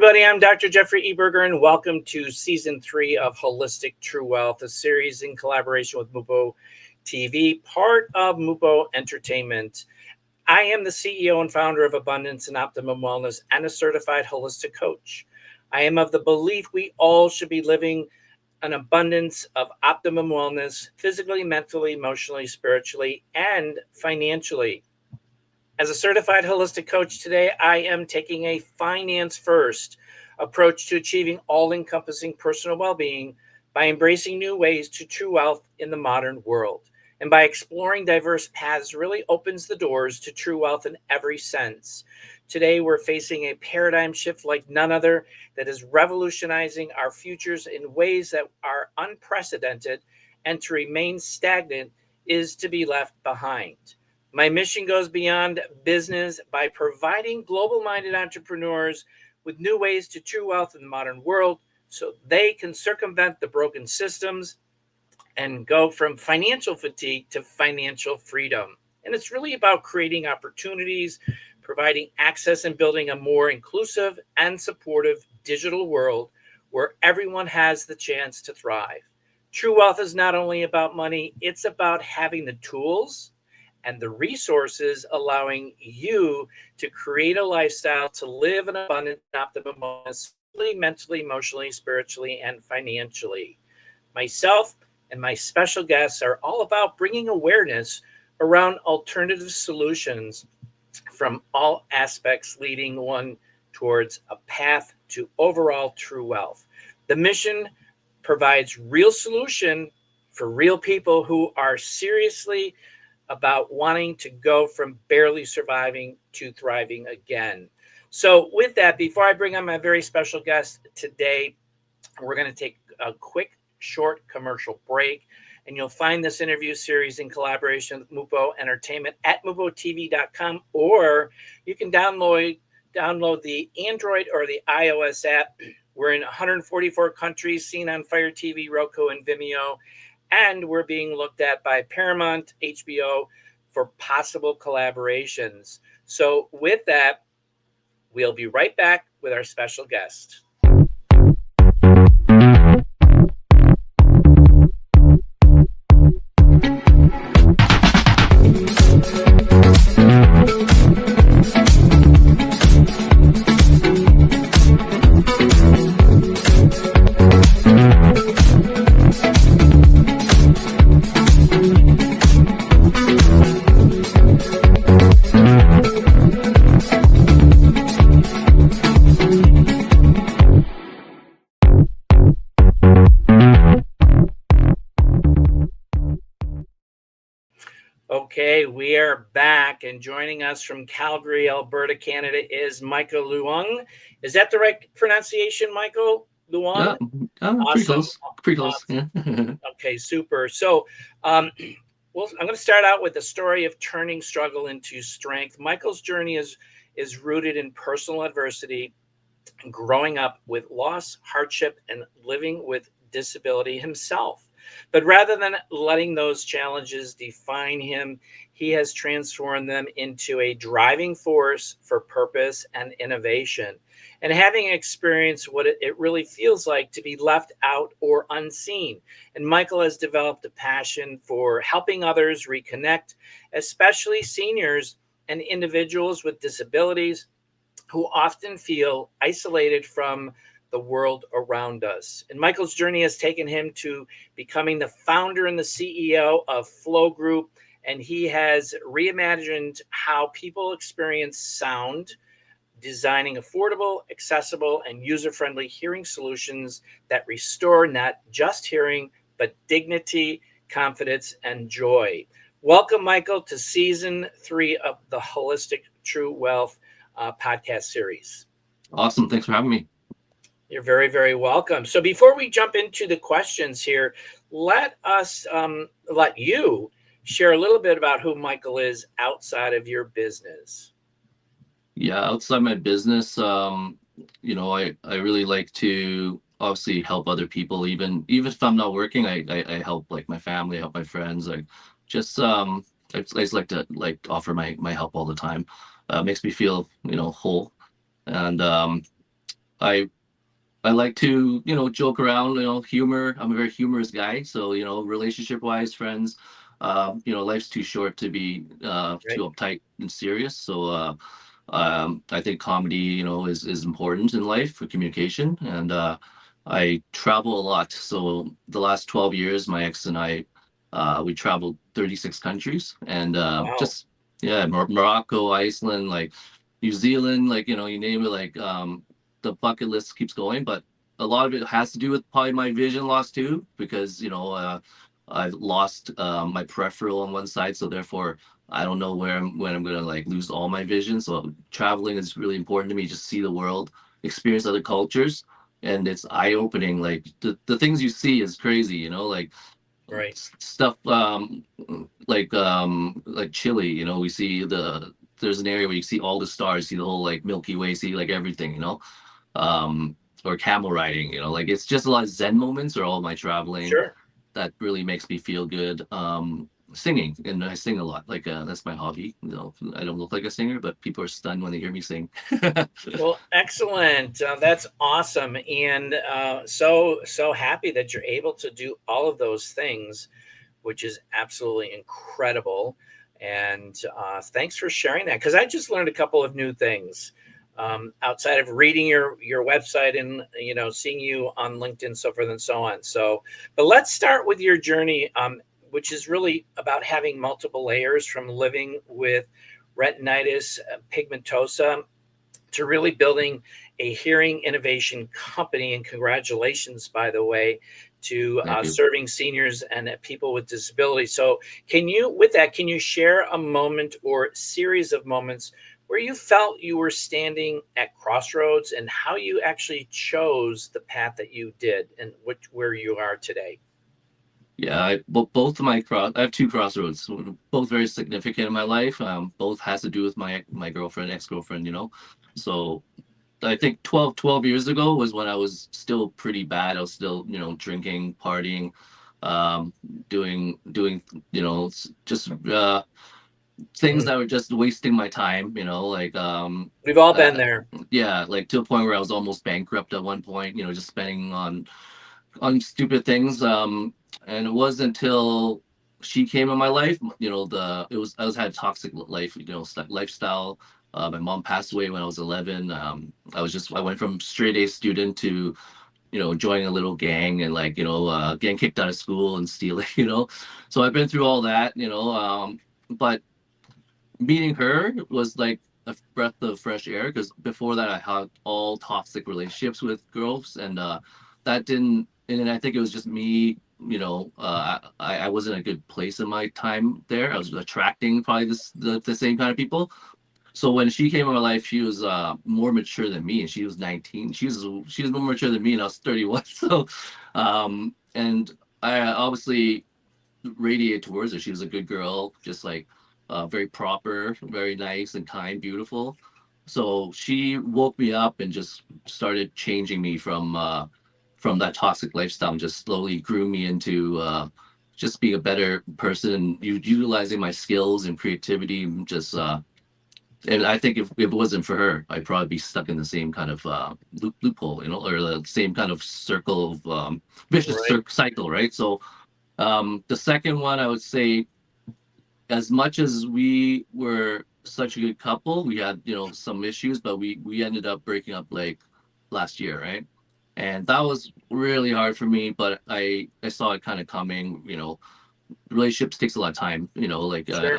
everybody. I'm Dr. Jeffrey Eberger, and welcome to Season 3 of Holistic True Wealth, a series in collaboration with Mupo TV, part of Mupo Entertainment. I am the CEO and founder of Abundance and Optimum Wellness and a certified holistic coach. I am of the belief we all should be living an abundance of optimum wellness, physically, mentally, emotionally, spiritually, and financially. As a certified holistic coach today, I am taking a finance first approach to achieving all-encompassing personal well-being by embracing new ways to true wealth in the modern world. And by exploring diverse paths really opens the doors to true wealth in every sense. Today, we're facing a paradigm shift like none other that is revolutionizing our futures in ways that are unprecedented, and to remain stagnant is to be left behind. My mission goes beyond business by providing global-minded entrepreneurs with new ways to true wealth in the modern world so they can circumvent the broken systems and go from financial fatigue to financial freedom. And it's really about creating opportunities, providing access, and building a more inclusive and supportive digital world where everyone has the chance to thrive. True wealth is not only about money, it's about having the tools and the resources allowing you to create a lifestyle to live an abundant, optimum wellness, mentally, emotionally, spiritually, and financially. Myself and my special guests are all about bringing awareness around alternative solutions from all aspects, leading one towards a path to overall true wealth. The mission provides real solution for real people who are seriously about wanting to go from barely surviving to thriving again. So with that, before I bring on my very special guest today, we're going to take a quick, short commercial break. And you'll find this interview series in collaboration with Mupo Entertainment at mupotv.com, or you can download the Android or the iOS app. We're in 144 countries, seen on Fire TV, Roku, and Vimeo. And we're being looked at by Paramount, HBO for possible collaborations. So with that, we'll be right back with our special guest. Okay, we are back, and joining us from Calgary, Alberta, Canada is Michael Leung. Is that the right pronunciation, Michael? Leung? Yeah, awesome. Pretty close. Awesome. Yeah. Okay, super. So I'm going to start out with the story of turning struggle into strength. Michael's journey is rooted in personal adversity, growing up with loss, hardship, and living with disability himself. But rather than letting those challenges define him, he has transformed them into a driving force for purpose and innovation. And having experienced what it really feels like to be left out or unseen. And Michael has developed a passion for helping others reconnect, especially seniors and individuals with disabilities who often feel isolated from the world around us. And Michael's journey has taken him to becoming the founder and the CEO of Flow Group, and he has reimagined how people experience sound, designing affordable, accessible, and user-friendly hearing solutions that restore not just hearing, but dignity, confidence, and joy. Welcome, Michael, to Season 3 of the Holistic True Wealth podcast series. Awesome. Thanks for having me. You're very, very welcome. So before we jump into the questions here, let you share a little bit about who Michael is outside of your business. Yeah, outside my business, I really like to obviously help other people. Even if I'm not working, I help like my family, help my friends. I just like to offer my help all the time. Makes me feel whole. And I I like to, joke around, humor. I'm a very humorous guy. So, relationship wise, friends, life's too short to be too Right. uptight and serious. So, I think comedy, is important in life for communication. And I travel a lot. So the last 12 years, my ex and I, we traveled 36 countries and Wow. just, yeah, Morocco, Iceland, like New Zealand, like, you name it, like the bucket list keeps going. But a lot of it has to do with probably my vision loss too, because, I've lost my peripheral on one side. So therefore, I don't know when I'm gonna like lose all my vision. So traveling is really important to me. Just see the world, experience other cultures, and it's eye opening. Like the things you see is crazy. Like Right. stuff like Chile. We see there's an area where you see all the stars, see the whole like Milky Way, see like everything. Um, or camel riding. Like it's just a lot of Zen moments or all my traveling Sure. that really makes me feel good. Singing, and I sing a lot. Like that's my hobby. I don't look like a singer, but people are stunned when they hear me sing. Well, excellent. That's awesome, and so happy that you're able to do all of those things, which is absolutely incredible. And thanks for sharing that, because I just learned a couple of new things outside of reading your website and seeing you on LinkedIn, so forth and so on. So, but let's start with your journey, which is really about having multiple layers from living with retinitis pigmentosa to really building a hearing innovation company. And congratulations, by the way, to Thank you. serving seniors and people with disabilities. So, with that, can you share a moment or series of moments where you felt you were standing at crossroads and how you actually chose the path that you did and where you are today? Yeah, both of my I have two crossroads, both very significant in my life. Both has to do with my girlfriend, ex-girlfriend. So I think 12 years ago was when I was still pretty bad. I was still, drinking, partying, um, doing, just things Mhm. that were just wasting my time, like We've all been uh, there. yeah, like to a point where I was almost bankrupt at one point, just spending on stupid things. And it wasn't until she came in my life, I was had a toxic life, lifestyle. My mom passed away when I was 11. I went from straight A student to, joining a little gang and like, getting kicked out of school and stealing, So I've been through all that, but meeting her was like a breath of fresh air because before that I had all toxic relationships with girls and that didn't and then I think it was just me, I wasn't in a good place in my time there. I was attracting probably the same kind of people. So when she came in my life, she was more mature than me and she was 19. She was more mature than me and I was 31. So and I obviously radiated towards her. She was a good girl, just like very proper, very nice and kind, beautiful. So she woke me up and just started changing me from that toxic lifestyle and just slowly grew me into just being a better person and utilizing my skills and creativity. Just and I think if it wasn't for her, I'd probably be stuck in the same kind of loophole, or the same kind of circle of vicious Right. cycle, right? So the second one, I would say, as much as we were such a good couple, we had, some issues, but we ended up breaking up like last year, right? And that was really hard for me, but I saw it kind of coming. Relationships takes a lot of time, like Sure.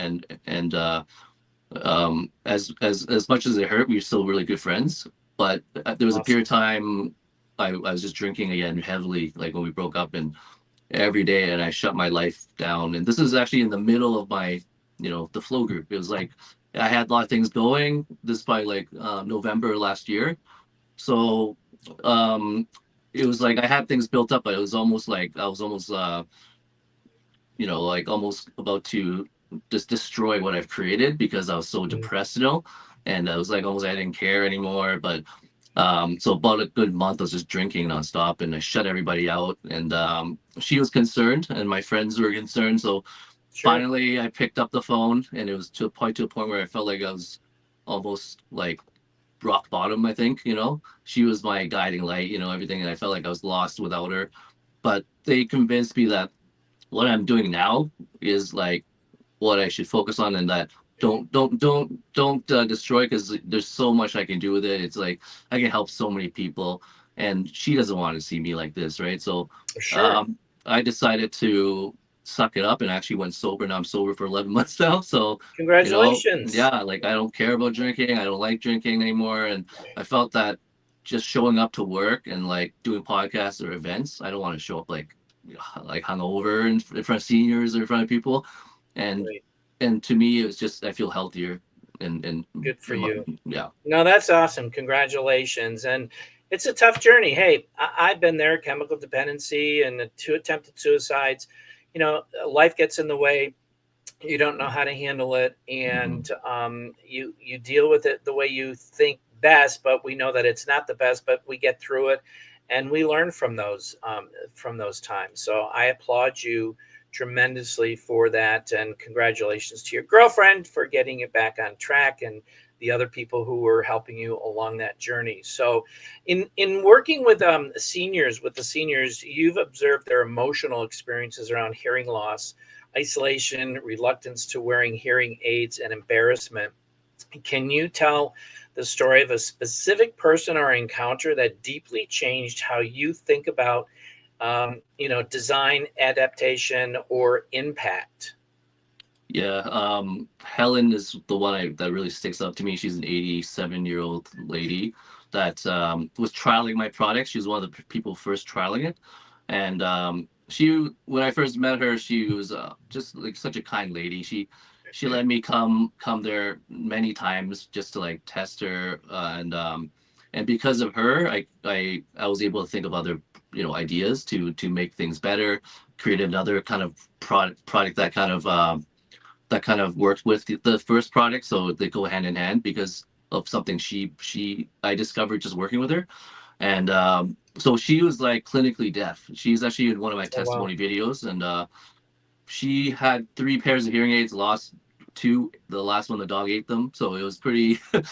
as much as it hurt, we were still really good friends. But there was a period Awesome. of time I was just drinking again heavily, like when we broke up, and every day and I shut my life down. And this is actually in the middle of my, the flow group. It was like I had a lot of things going. This is probably like November last year. So um it was like I had things built up, but it was almost like I was almost like almost about to just destroy what I've created because I was so Mhm. depressed, and I was like almost I didn't care anymore. But so about a good month I was just drinking nonstop and I shut everybody out. And she was concerned and my friends were concerned. So Sure. finally I picked up the phone and it was to a point where I felt like I was almost like rock bottom, I think. She was my guiding light, everything, and I felt like I was lost without her. But they convinced me that what I'm doing now is like what I should focus on, and that don't destroy, because there's so much I can do with it. It's like I can help so many people, and she doesn't want to see me like this, right? So Sure. um, I decided to suck it up and actually went sober. Now I'm sober for 11 months now. So Congratulations. yeah, like I don't care about drinking. I don't like drinking anymore, and I felt that just showing up to work and like doing podcasts or events, I don't want to show up like hungover in front of seniors or in front of people, and Great. and to me, it was just I feel healthier, and Good for you. yeah. No, that's awesome. Congratulations. And it's a tough journey. Hey, I've been there, chemical dependency and the two attempted suicides. Life gets in the way. You don't know how to handle it, Hmm. and you deal with it the way you think best. But we know that it's not the best. But we get through it, and we learn from those times. So I applaud you tremendously for that, and congratulations to your girlfriend for getting it back on track, and the other people who were helping you along that journey. So, in working with the seniors, you've observed their emotional experiences around hearing loss, isolation, reluctance to wearing hearing aids, and embarrassment. Can you tell the story of a specific person or encounter that deeply changed how you think about, design, adaptation, or impact? Yeah, Helen is the one that really sticks up to me. She's an 87-year-old lady that was trialing my product. She was one of the people first trialing it, and when I first met her, she was just like such a kind lady. She let me come there many times just to like test her, and because of her, I was able to think of other ideas to make things better, create another kind of product that kind of worked with the first product, so they go hand in hand because of something she I discovered just working with her. And so she was like clinically deaf. She's actually in one of my Oh wow. testimony videos, and she had three pairs of hearing aids, lost two. The last one, the dog ate them, so it was pretty. Was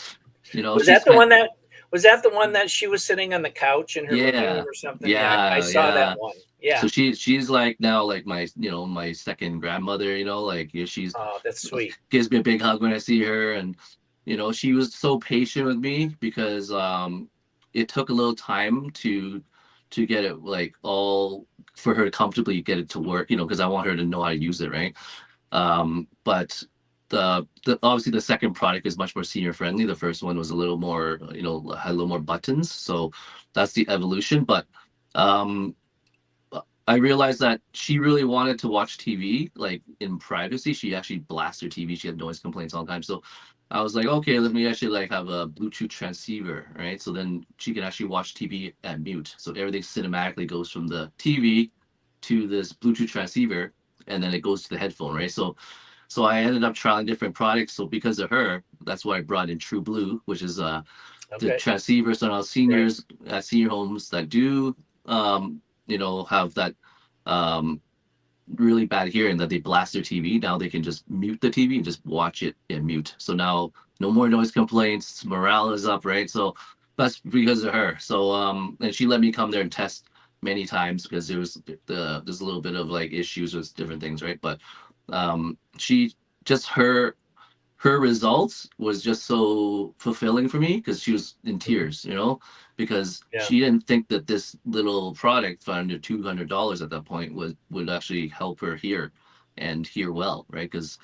She that the spent. one that was that the one that she was sitting on the couch in her living room Yeah, or something? Yeah, I yeah, saw that yeah. one. Yeah. So she's like now like my second grandmother. Like she's Oh, that's sweet. gives me a big hug when I see her, and she was so patient with me because it took a little time to get it like all for her to comfortably get it to work. Because I want her to know how to use it, right? But the obviously the second product is much more senior friendly. The first one was a little more, had a little more buttons. So that's the evolution. But um, I realized that she really wanted to watch TV like in privacy. She actually blasts her TV. She had noise complaints all the time. So I was like, okay, let me actually like have a Bluetooth transceiver, right? So then she can actually watch TV at mute. So everything cinematically goes from the TV to this Bluetooth transceiver, and then it goes to the headphone, right? So I ended up trialing different products. So because of her, that's why I brought in True Blue, which is the Okay. transceivers on our Right. seniors at senior homes that do have that um really bad hearing that they blast their TV. Now they can just mute the TV and just watch it in mute. So now no more noise complaints, morale is up, right? So that's because of her. So and she let me come there and test many times because there's a little bit of like issues with different things, right? But she just her results was just so fulfilling for me because she was in Mhm. tears, because Yeah. she didn't think that this little product for under $200 at that point would actually help her hear and hear well, right? Because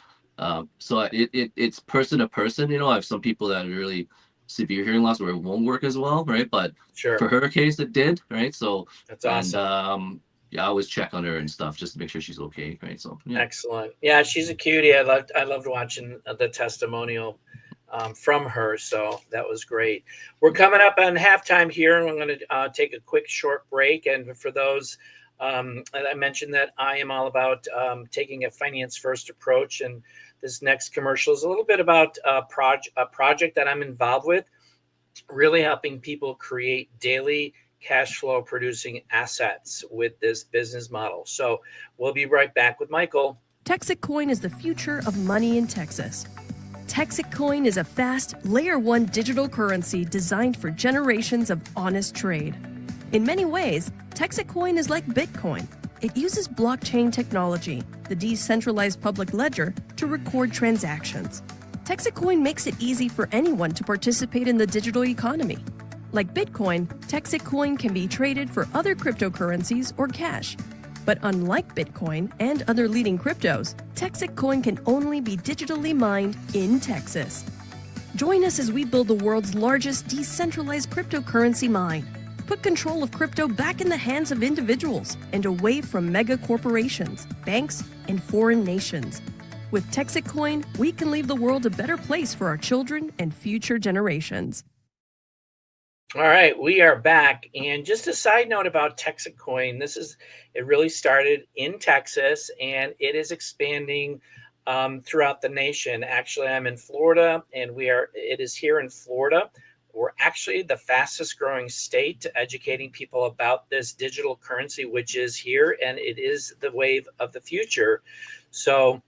so it's person to person. I have some people that are really severe hearing loss where it won't work as well, right? But Sure. for her case, it did, right? So That's and awesome. yeah, I always check on her and stuff just to make sure she's okay, right? So yeah. Excellent. Yeah, she's a cutie. I loved watching the testimonial from her. So that was great. We're coming up on halftime here, and I'm going to take a quick short break. And for those, I mentioned that I am all about taking a finance first approach. And this next commercial is a little bit about a project that I'm involved with, really helping people create daily cash flow producing assets with this business model. So we'll be right back with Michael. Texas Coin is the future of money in Texas. Texacoin is a fast, layer 1 digital currency designed for generations of honest trade. In many ways, Texacoin is like Bitcoin. It uses blockchain technology, the decentralized public ledger, to record transactions. Texacoin makes it easy for anyone to participate in the digital economy. Like Bitcoin, Texacoin can be traded for other cryptocurrencies or cash. But unlike Bitcoin and other leading cryptos, Texacoin can only be digitally mined in Texas. Join us as we build the world's largest decentralized cryptocurrency mine. Put control of crypto back in the hands of individuals and away from mega corporations, banks, and foreign nations. With Texacoin, we can leave the world a better place for our children and future generations. All right, we are back. And just a side note about Texacoin, it really started in Texas and it is expanding throughout the nation. Actually, I'm in Florida and it is here in Florida. We're actually the fastest growing state to educating people about this digital currency, which is here, and it is the wave of the future. So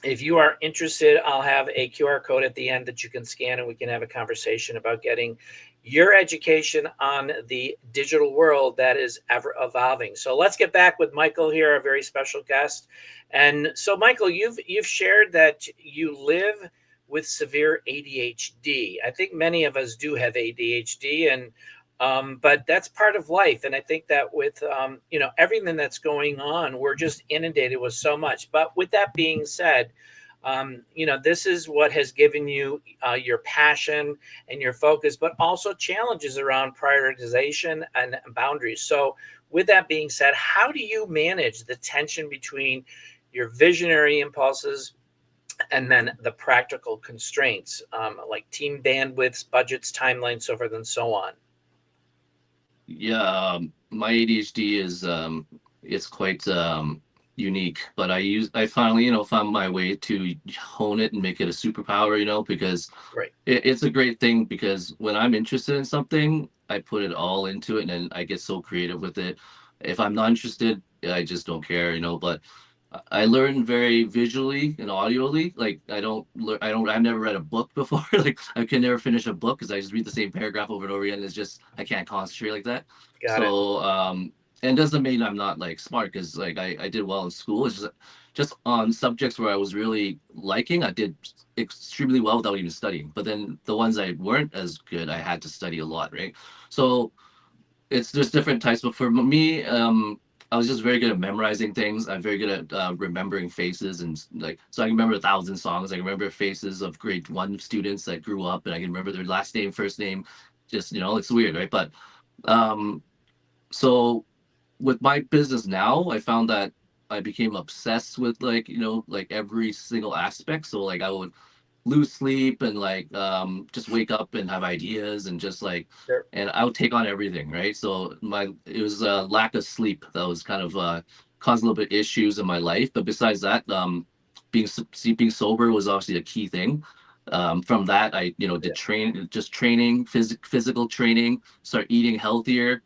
if you are interested, I'll have a QR code at the end that you can scan and we can have a conversation about getting your education on the digital world that is ever evolving. So let's get back with Michael here, a very special guest. And so Michael, you've shared that you live with severe ADHD. I think many of us do have ADHD, but that's part of life. And I think that with everything that's going on, we're just inundated with so much. But with that being said, this is what has given you your passion and your focus, but also challenges around prioritization and boundaries. So with that being said, how do you manage the tension between your visionary impulses and then the practical constraints, like team bandwidths, budgets, timelines, so forth and so on? Yeah, my ADHD is it's quite unique, but I finally found my way to hone it and make it a superpower, because Right. it's a great thing, because when I'm interested in something, I put it all into it and then I get so creative with it. If I'm not interested, I just don't care, but I learn very visually and audioly. Like I've never read a book before. Like I can never finish a book because I just read the same paragraph over and over again. It's just I can't concentrate like that. Got it. So and doesn't mean I'm not like smart, because like I did well in school. It's just on subjects where I was really liking, I did extremely well without even studying. But then the ones I weren't as good, I had to study a lot, right? So it's there's different types, but for me, I was just very good at memorizing things. I'm very good at remembering faces, and like so I can remember 1,000 songs. I can remember faces of grade 1 students that grew up, and I can remember their last name, first name. Just it's weird, right? But um, so with my business now, I found that I became obsessed with like every single aspect. So like I would lose sleep and like just wake up and have ideas and just like Sure. and I would take on everything, right? So it was a lack of sleep that was kind of caused a little bit issues in my life. But besides that, being sober was obviously a key thing. From that, I did training, physical training, start eating healthier.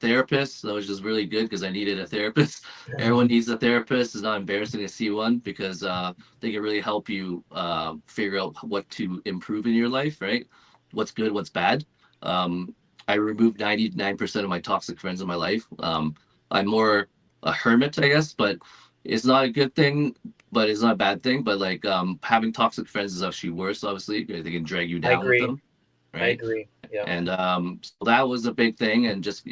Therapist, that was just really good because I needed a therapist. Everyone needs a therapist. It's not embarrassing to see one, because they can really help you figure out what to improve in your life, right? What's good, what's bad. Um, I removed 99% of my toxic friends in my life. I'm more a hermit, I guess, but it's not a good thing, but it's not a bad thing. But like having toxic friends is actually worse, obviously, because they can drag you I down with agree. them, I right? agree. Yeah. And so that was a big thing. And just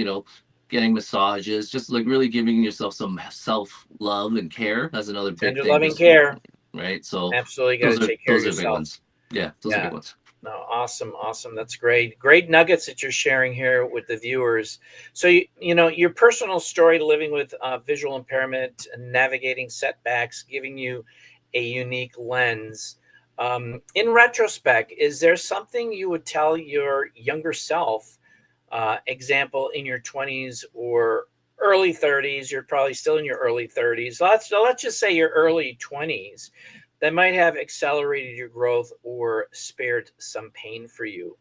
getting massages, just like really giving yourself some self love and care. That's another big Tender thing, loving because care. right. So Absolutely got to those are take care of those are big yourself. ones. Yeah, those are Yeah. big ones. No, awesome, awesome. That's great. Great nuggets that you're sharing here with the viewers. So your personal story, living with visual impairment and navigating setbacks, giving you a unique lens. In retrospect, is there something you would tell your younger self? Example, in your 20s or early 30s, you're probably still in your early 30s. Let's just say your early 20s, that might have accelerated your growth or spared some pain for you.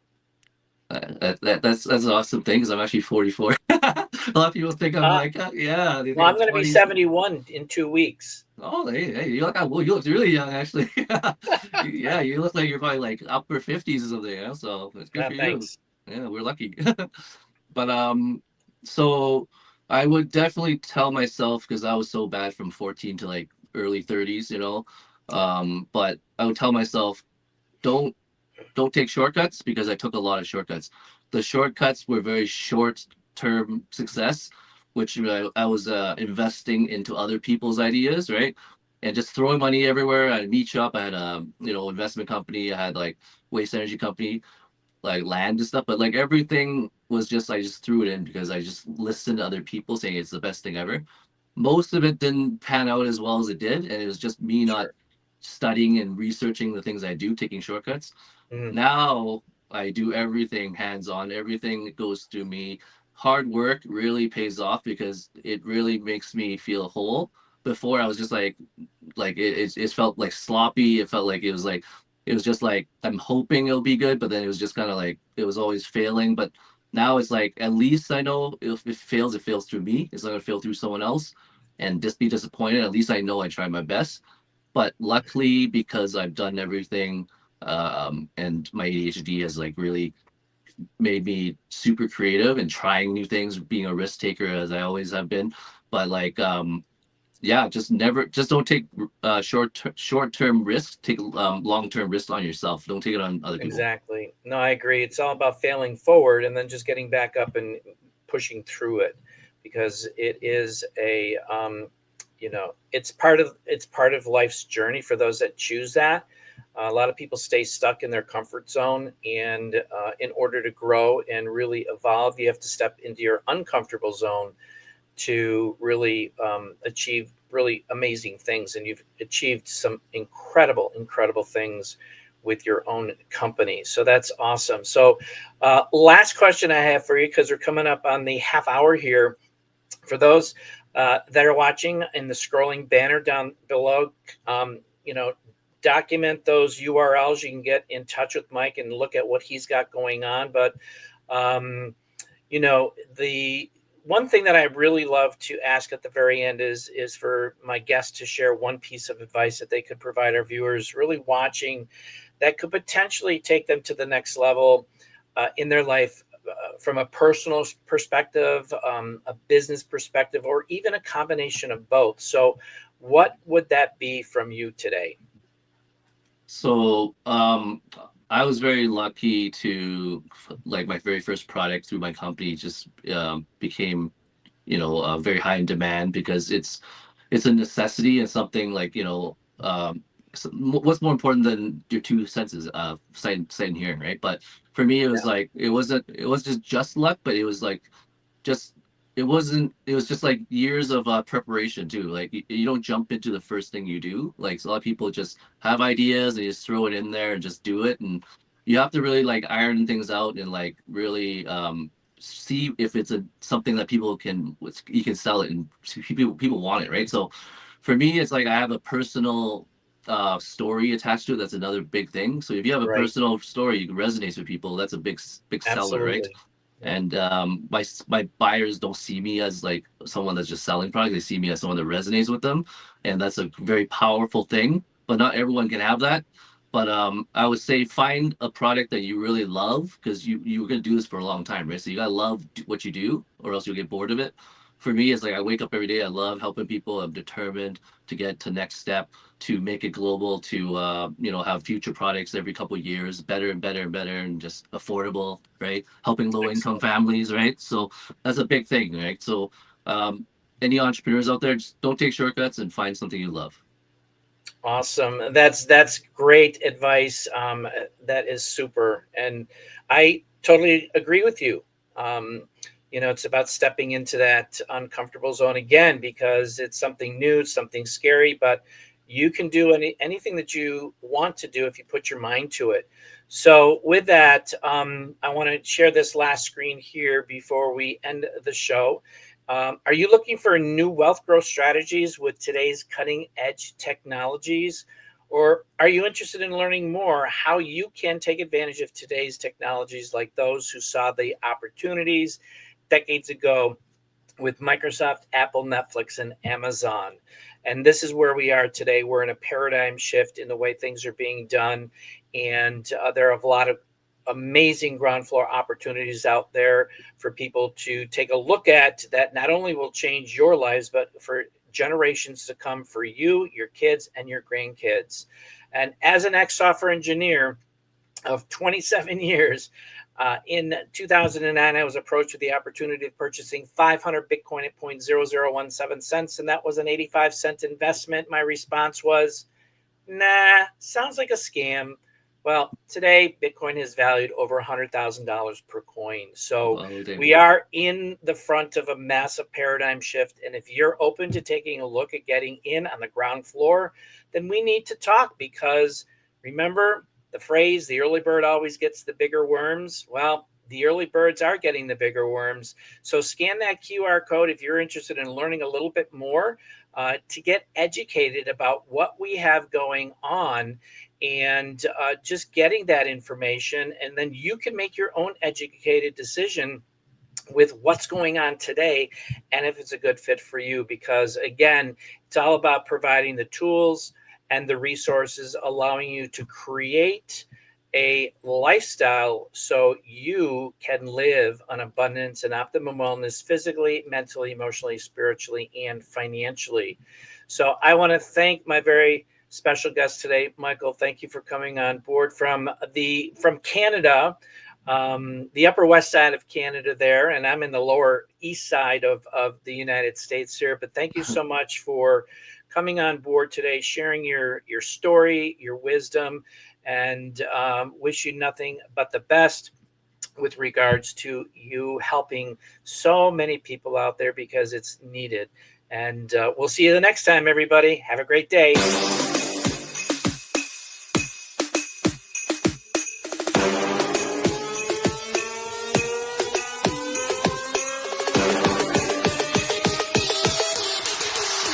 That's an awesome thing, because I'm actually 44. A lot of people think I'm Ah, like, yeah, they well, think I'm I'm going to be 20s. 71 in 2 weeks. Oh, hey, you look really young, actually. Yeah, you look like you're probably like upper 50s or something, yeah? So it's good for you. Thanks. Yeah, we're lucky. But so I would definitely tell myself because I was so bad from 14 to like early 30s, you know. But I would tell myself, don't don't take shortcuts because I took a lot of shortcuts. The shortcuts were very short term success, which I was investing into other people's ideas, right? And just throwing money everywhere. I had a meat shop, I had a investment company, I had like waste energy company, like land and stuff. But like everything was just I just threw it in because I just listened to other people saying it's the best thing ever. Most of it didn't pan out as well as it did, and it was just me not Sure. studying and researching the things I do, taking shortcuts. Mhm. Now I do everything hands on, everything goes through me. Hard work really pays off because it really makes me feel whole. Before I was just like it felt like sloppy. It felt like it was just like I'm hoping it'll be good, but then it was just kind of like it was always failing. But now it's like at least I know if it fails through me. It's not gonna fail through someone else and just be disappointed. At least I know I tried my best. But luckily, because I've done everything, and my ADHD has like really made me super creative and trying new things, being a risk taker as I always have been. But like, yeah, just don't take short term risks. Take long term risks on yourself. Don't take it on other people. Exactly. No, I agree. It's all about failing forward and then just getting back up and pushing through it, because it is it's part of life's journey for those that choose that. A lot of people stay stuck in their comfort zone, and in order to grow and really evolve, you have to step into your uncomfortable zone to really achieve really amazing things. And you've achieved some incredible, incredible things with your own company. So that's awesome. So, last question I have for you, because we're coming up on the half hour here. For those that are watching in the scrolling banner down below, um, you know, document those URLs. You can get in touch with Mike and look at what he's got going on. But um, the one thing that I really love to ask at the very end is for my guests to share one piece of advice that they could provide our viewers really watching that could potentially take them to the next level in their life, from a personal perspective, a business perspective, or even a combination of both. So, what would that be from you today? So, I was very lucky to like my very first product through my company just became very high in demand because it's a necessity and something like what's more important than your two senses, sight and hearing, right? But for me it was like it was just luck, but it was like just it wasn't it was just like years of preparation too. Like you don't jump into the first thing you do. Like a lot of people just have ideas and just throw it in there and just do it, and you have to really like iron things out and like really see if it's a something that you can sell it and people want it, right? So for me it's like I have a personal story attached to it. That's another big thing. So if you have a Right. personal story you resonates with people, that's a big seller, right? Absolutely. Yeah. And my buyers don't see me as like someone that's just selling product. They see me as someone that resonates with them, and that's a very powerful thing. But not everyone can have that. But I would say find a product that you really love because you're gonna do this for a long time, right? So you gotta love what you do, or else you'll get bored of it. For me, it's like I wake up every day. I love helping people. I'm determined to get to next step, to make it global, to have future products every couple of years, better and better and better, and just affordable, right? Helping low income Excellent. families, right? So that's a big thing, right? So um, any entrepreneurs out there, just don't take shortcuts and find something you love. Awesome. That's great advice. That is super, and I totally agree with you. It's about stepping into that uncomfortable zone again, because it's something new, it's something scary, but you can do anything that you want to do if you put your mind to it. So, with that, I want to share this last screen here before we end the show. Are you looking for new wealth growth strategies with today's cutting edge technologies? Or are you interested in learning more how you can take advantage of today's technologies, like those who saw the opportunities decades ago with Microsoft, Apple, Netflix, and Amazon? And this is where we are today. We're in a paradigm shift in the way things are being done. And there are a lot of amazing ground floor opportunities out there for people to take a look at that not only will change your lives, but for generations to come, for you, your kids, and your grandkids. And as an ex-software engineer of 27 years, in 2009, I was approached with the opportunity of purchasing 500 Bitcoin at 0.0017 cents, and that was an 85-cent investment. My response was, nah, sounds like a scam. Well, today, Bitcoin is valued over $100,000 per coin. So we are in the front of a massive paradigm shift. And if you're open to taking a look at getting in on the ground floor, then we need to talk, because remember the phrase, the early bird always gets the bigger worms. Well, the early birds are getting the bigger worms. So scan that QR code if you're interested in learning a little bit more, to get educated about what we have going on, and just getting that information. And then you can make your own educated decision with what's going on today and if it's a good fit for you. Because again, it's all about providing the tools and the resources, allowing you to create a lifestyle so you can live an abundance and optimum wellness physically, mentally, emotionally, spiritually, and financially. So I want to thank my very special guest today, Michael. Thank you for coming on board from Canada, the Upper West Side of Canada there, and I'm in the Lower East Side of the United States here. But thank you so much for coming on board today, sharing your story, your wisdom, and wish you nothing but the best with regards to you helping so many people out there, because it's needed. And we'll see you the next time, everybody. Have a great day.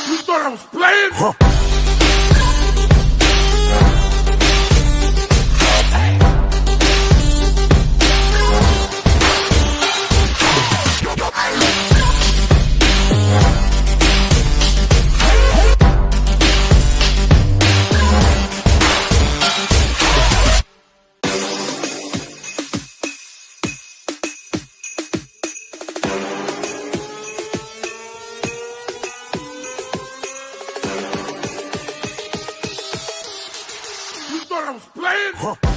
You thought I was playing? Huh. You thought I was playing? Huh.